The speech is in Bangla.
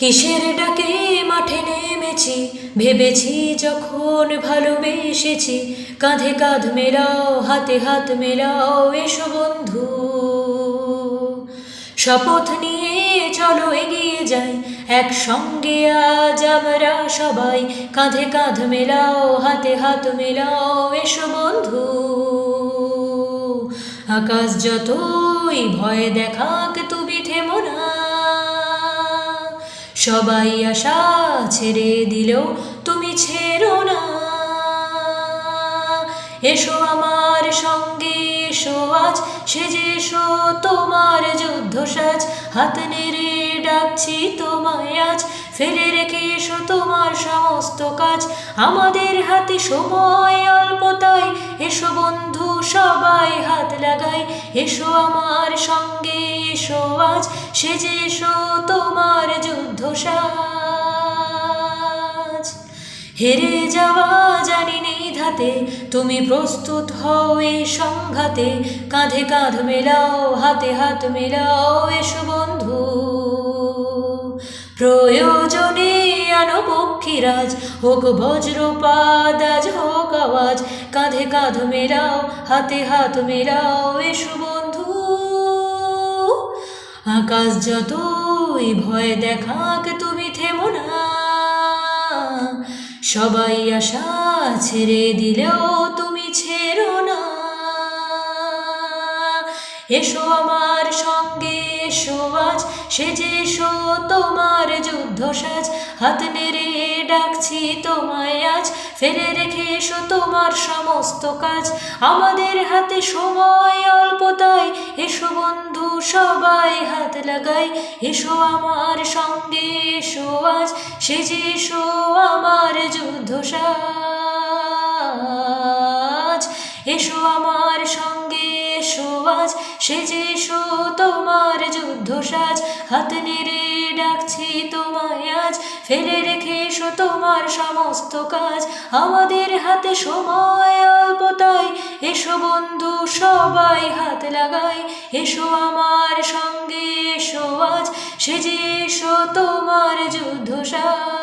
কিসের ডাকে মাঠে নেমেছি, ভেবেছি যখন ভালোবেসেছি, কাঁধে কাঁধ মেলাও হাতে হাত মেলাও, এসো বন্ধু। শপথ নিয়ে চলো এগিয়ে যাই, একসঙ্গে আজ আমরা সবাই, কাঁধে কাঁধ মেলাও হাতে হাত মেলাও, এসো বন্ধু। আকাশ যতই ভয় দেখাক তুমি থেমো না, সবাই আশা ছেড়ে দিলেও তুমি ছেড়ো না। এসো আমার সঙ্গে এসো আজ, সেজে এসো তোমার যুদ্ধ সাজ, হাত নেড়ে ডাকছি তোমায় আজ, ফেলে রেখে এসো তোমার সমস্ত কাজ। আমাদের হাতে সময় অল্প তাই, এসো বন্ধু সবাই হাত লাগাই, এসো আমার সঙ্গে এসো আজ, সেজে এসো তোমার যুদ্ধ সাজ। হেরে যাওয়া জানি নেই ধাতে, তুমি প্রস্তুত হও এই সংঘাতে, কাঁধে কাঁধ মেলাও হাতে হাত মেলাও, এসো বন্ধু। প্রয়োজনে আনো পক্ষীরাজ, হোক বজ্রপাত আজ হোক আওয়াজ, কাঁধে কাঁধ মেলাও হাতে হাত মেলাও, এসো বন্ধু। আকাশ যতই ভয় দেখাক তুমি থেমো না, সবাই আশা ছেড়ে দিলেও তুমি ছেড়ো না। এসো আমার সঙ্গে এসো আজ, সেজে এসো তোমার যুদ্ধ সাজ, হাত নেড়ে ডাকছি তোমায় আজ, ফেলে রেখে এসো তোমার সমস্ত কাজ। আমাদের হাতে সময় অল্প তাই, এসো বন্ধু সবাই হাত লাগাই, এসো আমার সঙ্গে এসো আজ, সেজে এসো আমার যুদ্ধ সাজ। এসো আমার সঙ্গে এসো আজ, সেজে এসো তোমার যুদ্ধ সাজ, হাত নেড়ে ডাকছি তোমায় আজ, ফেলে রেখে এসো তোমার সমস্ত কাজ। আমাদের হাতে সময় অল্প তাই, এসো বন্ধু সবাই হাত লাগাই, এসো আমার সঙ্গে এসো আজ, সেজে এসো তোমার যুদ্ধ সাজ।